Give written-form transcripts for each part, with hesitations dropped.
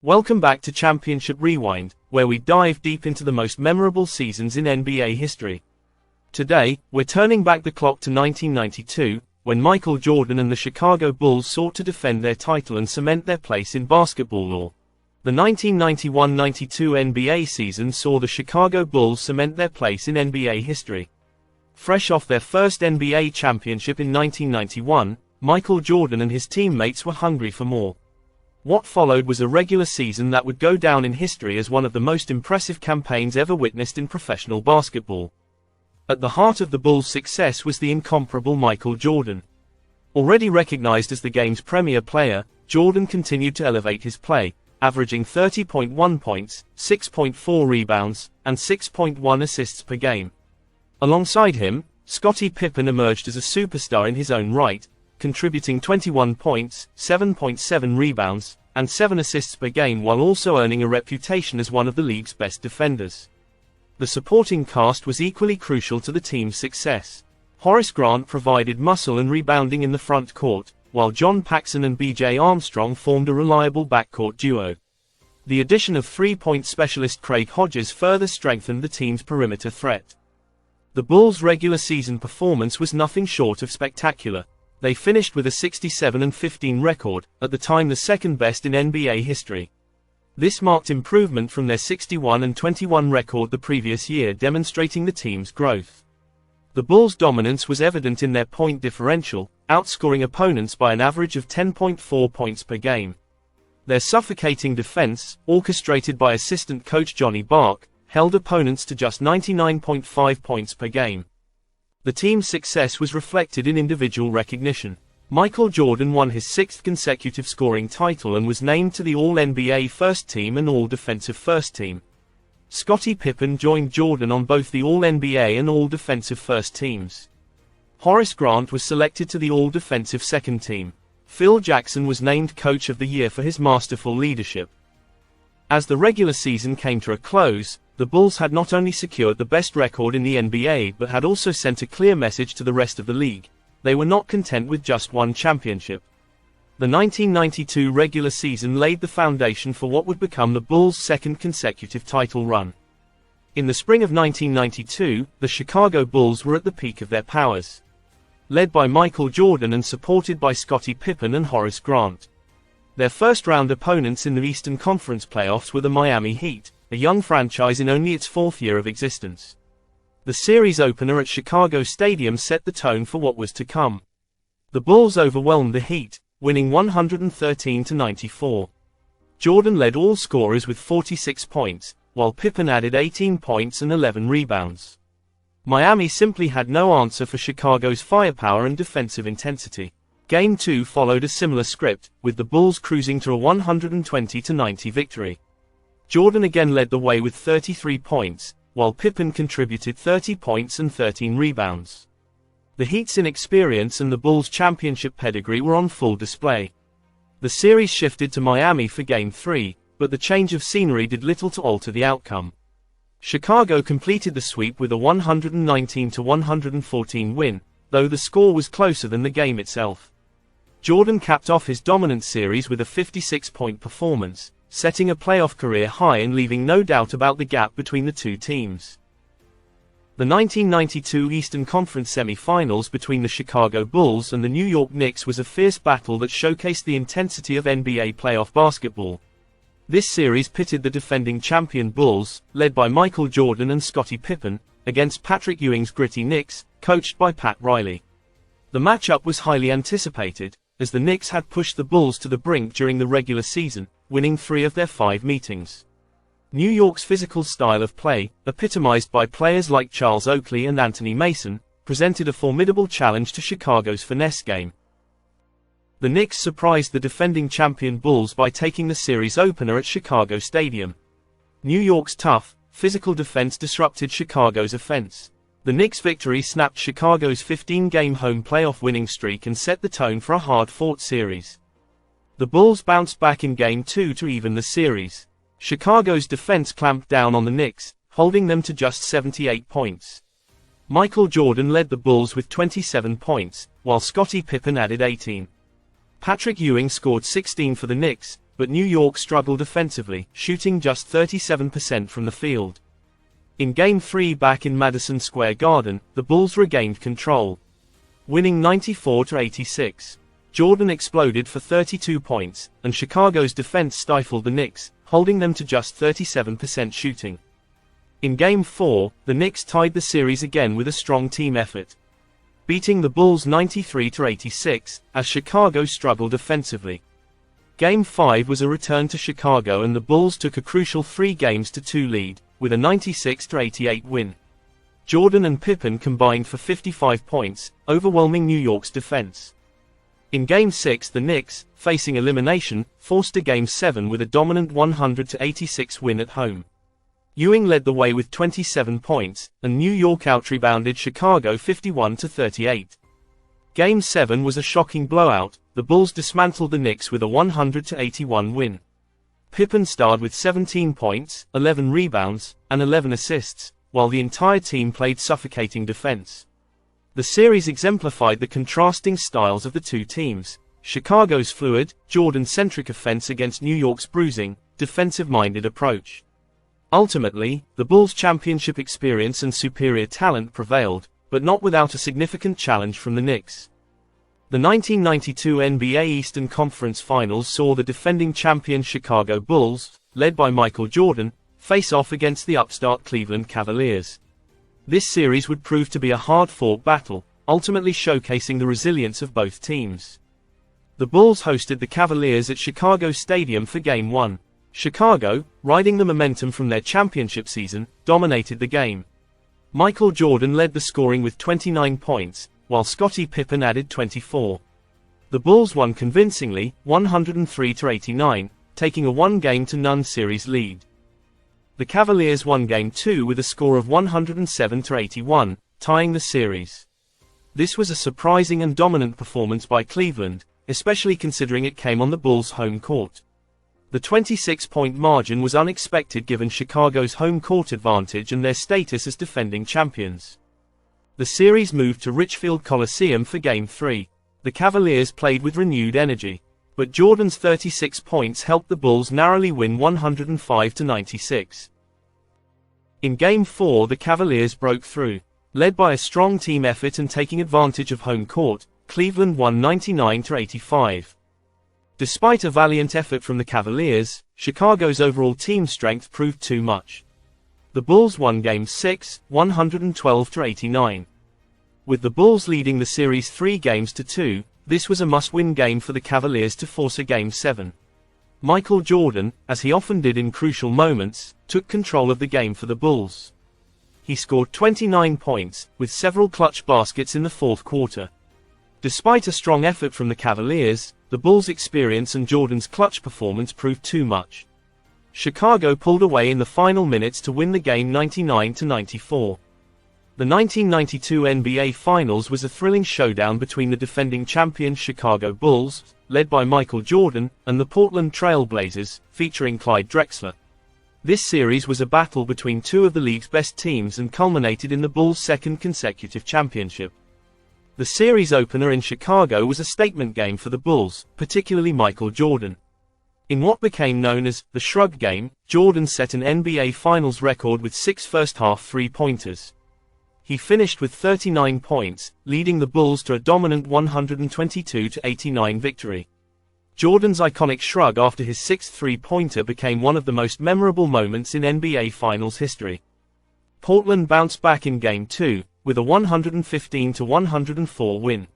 Welcome back to Championship Rewind, where we dive deep into the most memorable seasons in NBA history. Today, we're turning back the clock to 1992, when Michael Jordan and the Chicago Bulls sought to defend their title and cement their place in basketball lore. The 1991-92 NBA season saw the Chicago Bulls cement their place in NBA history. Fresh off their first NBA championship in 1991, Michael Jordan and his teammates were hungry for more. What followed was a regular season that would go down in history as one of the most impressive campaigns ever witnessed in professional basketball. At the heart of the Bulls' success was the incomparable Michael Jordan. Already recognized as the game's premier player, Jordan continued to elevate his play, averaging 30.1 points, 6.4 rebounds, and 6.1 assists per game. Alongside him, Scottie Pippen emerged as a superstar in his own right, contributing 21 points, 7.7 rebounds, and 7 assists per game while also earning a reputation as one of the league's best defenders. The supporting cast was equally crucial to the team's success. Horace Grant provided muscle and rebounding in the front court, while John Paxson and B.J. Armstrong formed a reliable backcourt duo. The addition of three-point specialist Craig Hodges further strengthened the team's perimeter threat. The Bulls' regular season performance was nothing short of spectacular. They finished with a 67-15 record, at the time the second best in NBA history. This marked improvement from their 61-21 record the previous year, demonstrating the team's growth. The Bulls' dominance was evident in their point differential, outscoring opponents by an average of 10.4 points per game. Their suffocating defense, orchestrated by assistant coach Johnny Bark, held opponents to just 99.5 points per game. The team's success was reflected in individual recognition. Michael Jordan won his sixth consecutive scoring title and was named to the All-NBA First Team and All-Defensive First Team. Scottie Pippen joined Jordan on both the All-NBA and All-Defensive First Teams. Horace Grant was selected to the All-Defensive Second Team. Phil Jackson was named Coach of the Year for his masterful leadership. As the regular season came to a close, the Bulls had not only secured the best record in the NBA but had also sent a clear message to the rest of the league. They were not content with just one championship. The 1992 regular season laid the foundation for what would become the Bulls' second consecutive title run. In the spring of 1992, the Chicago Bulls were at the peak of their powers. Led by Michael Jordan and supported by Scottie Pippen and Horace Grant. Their first-round opponents in the Eastern Conference playoffs were the Miami Heat, a young franchise in only its fourth year of existence. The series opener at Chicago Stadium set the tone for what was to come. The Bulls overwhelmed the Heat, winning 113-94. Jordan led all scorers with 46 points, while Pippen added 18 points and 11 rebounds. Miami simply had no answer for Chicago's firepower and defensive intensity. Game 2 followed a similar script, with the Bulls cruising to a 120-90 victory. Jordan again led the way with 33 points, while Pippen contributed 30 points and 13 rebounds. The Heat's inexperience and the Bulls' championship pedigree were on full display. The series shifted to Miami for Game 3, but the change of scenery did little to alter the outcome. Chicago completed the sweep with a 119-114 win, though the score was closer than the game itself. Jordan capped off his dominant series with a 56-point performance, setting a playoff career high and leaving no doubt about the gap between the two teams. The 1992 Eastern Conference semi-finals between the Chicago Bulls and the New York Knicks was a fierce battle that showcased the intensity of NBA playoff basketball. This series pitted the defending champion Bulls, led by Michael Jordan and Scottie Pippen, against Patrick Ewing's gritty Knicks, coached by Pat Riley. The matchup was highly anticipated, as the Knicks had pushed the Bulls to the brink during the regular season, winning 3 of their 5 meetings. New York's physical style of play, epitomized by players like Charles Oakley and Anthony Mason, presented a formidable challenge to Chicago's finesse game. The Knicks surprised the defending champion Bulls by taking the series opener at Chicago Stadium. New York's tough, physical defense disrupted Chicago's offense. The Knicks' victory snapped Chicago's 15-game home playoff winning streak and set the tone for a hard-fought series. The Bulls bounced back in Game 2 to even the series. Chicago's defense clamped down on the Knicks, holding them to just 78 points. Michael Jordan led the Bulls with 27 points, while Scottie Pippen added 18. Patrick Ewing scored 16 for the Knicks, but New York struggled offensively, shooting just 37% from the field. In Game 3 back in Madison Square Garden, the Bulls regained control, winning 94-86. Jordan exploded for 32 points, and Chicago's defense stifled the Knicks, holding them to just 37% shooting. In Game 4, the Knicks tied the series again with a strong team effort, beating the Bulls 93-86, as Chicago struggled offensively. Game 5 was a return to Chicago and the Bulls took a crucial 3-2 lead, with a 96-88 win. Jordan and Pippen combined for 55 points, overwhelming New York's defense. In Game 6 the Knicks, facing elimination, forced a Game 7 with a dominant 100-86 win at home. Ewing led the way with 27 points, and New York outrebounded Chicago 51-38. Game 7 was a shocking blowout. The Bulls dismantled the Knicks with a 100-81 win. Pippen starred with 17 points, 11 rebounds, and 11 assists, while the entire team played suffocating defense. The series exemplified the contrasting styles of the two teams: Chicago's fluid, Jordan-centric offense against New York's bruising, defensive-minded approach. Ultimately, the Bulls' championship experience and superior talent prevailed, but not without a significant challenge from the Knicks. The 1992 NBA Eastern Conference Finals saw the defending champion Chicago Bulls, led by Michael Jordan, face off against the upstart Cleveland Cavaliers. This series would prove to be a hard-fought battle, ultimately showcasing the resilience of both teams. The Bulls hosted the Cavaliers at Chicago Stadium for Game 1. Chicago, riding the momentum from their championship season, dominated the game. Michael Jordan led the scoring with 29 points, while Scottie Pippen added 24. The Bulls won convincingly, 103-89, taking a 1-0 series lead. The Cavaliers won Game 2 with a score of 107-81, tying the series. This was a surprising and dominant performance by Cleveland, especially considering it came on the Bulls' home court. The 26-point margin was unexpected given Chicago's home court advantage and their status as defending champions. The series moved to Richfield Coliseum for Game 3. The Cavaliers played with renewed energy, but Jordan's 36 points helped the Bulls narrowly win 105-96. In Game 4 the Cavaliers broke through. Led by a strong team effort and taking advantage of home court, Cleveland won 99-85. Despite a valiant effort from the Cavaliers, Chicago's overall team strength proved too much. The Bulls won Game 6, 112-89. With the Bulls leading the series 3-2, this was a must-win game for the Cavaliers to force a Game 7. Michael Jordan, as he often did in crucial moments, took control of the game for the Bulls. He scored 29 points, with several clutch baskets in the fourth quarter. Despite a strong effort from the Cavaliers, the Bulls' experience and Jordan's clutch performance proved too much. Chicago pulled away in the final minutes to win the game 99-94. The 1992 NBA Finals was a thrilling showdown between the defending champion Chicago Bulls, led by Michael Jordan, and the Portland Trail Blazers, featuring Clyde Drexler. This series was a battle between two of the league's best teams and culminated in the Bulls' second consecutive championship. The series opener in Chicago was a statement game for the Bulls, particularly Michael Jordan. In what became known as the Shrug Game, Jordan set an NBA Finals record with 6 first-half three-pointers. He finished with 39 points, leading the Bulls to a dominant 122-89 victory. Jordan's iconic shrug after his 6th three-pointer became one of the most memorable moments in NBA Finals history. Portland bounced back in Game 2, with a 115-104 win.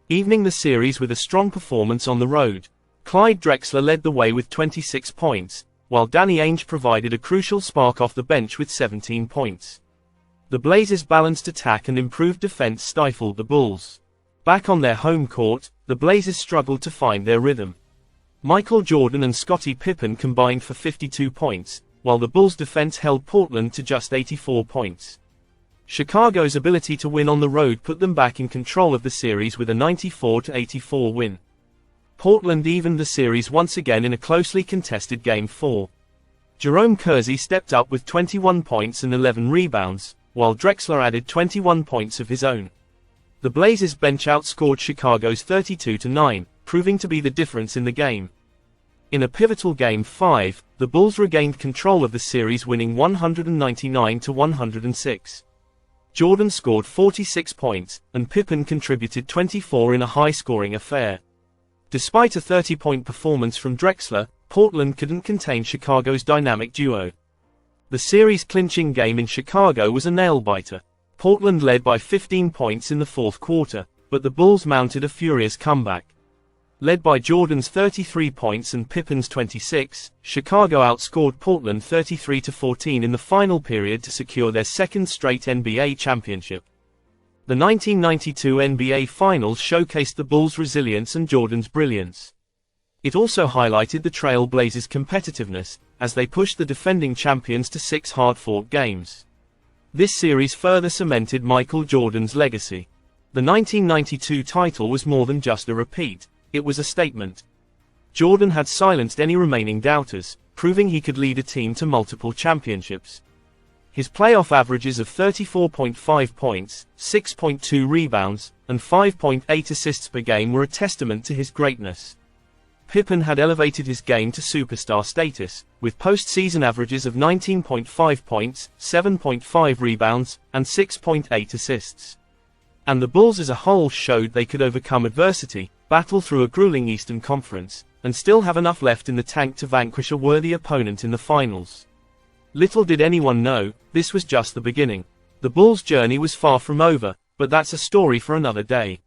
Evening the series with a strong performance on the road, Clyde Drexler led the way with 26 points, while Danny Ainge provided a crucial spark off the bench with 17 points. The Blazers' balanced attack and improved defense stifled the Bulls. Back on their home court, the Blazers struggled to find their rhythm. Michael Jordan and Scottie Pippen combined for 52 points, while the Bulls' defense held Portland to just 84 points. Chicago's ability to win on the road put them back in control of the series with a 94-84 win. Portland evened the series once again in a closely contested Game 4. Jerome Kersey stepped up with 21 points and 11 rebounds, while Drexler added 21 points of his own. The Blazers' bench outscored Chicago's 32-9, proving to be the difference in the game. In a pivotal Game 5, the Bulls regained control of the series, winning 199-106. Jordan scored 46 points, and Pippen contributed 24 in a high-scoring affair. Despite a 30-point performance from Drexler, Portland couldn't contain Chicago's dynamic duo. The series-clinching game in Chicago was a nail-biter. Portland led by 15 points in the fourth quarter, but the Bulls mounted a furious comeback. Led by Jordan's 33 points and Pippen's 26, Chicago outscored Portland 33-14 in the final period to secure their second straight NBA championship. The 1992 NBA Finals showcased the Bulls' resilience and Jordan's brilliance. It also highlighted the Trail Blazers' competitiveness, as they pushed the defending champions to 6 hard-fought games. This series further cemented Michael Jordan's legacy. The 1992 title was more than just a repeat, it was a statement. Jordan had silenced any remaining doubters, proving he could lead a team to multiple championships. His playoff averages of 34.5 points, 6.2 rebounds, and 5.8 assists per game were a testament to his greatness. Pippen had elevated his game to superstar status, with postseason averages of 19.5 points, 7.5 rebounds, and 6.8 assists. And the Bulls as a whole showed they could overcome adversity, battle through a grueling Eastern Conference, and still have enough left in the tank to vanquish a worthy opponent in the finals. Little did anyone know, this was just the beginning. The Bulls' journey was far from over, but that's a story for another day.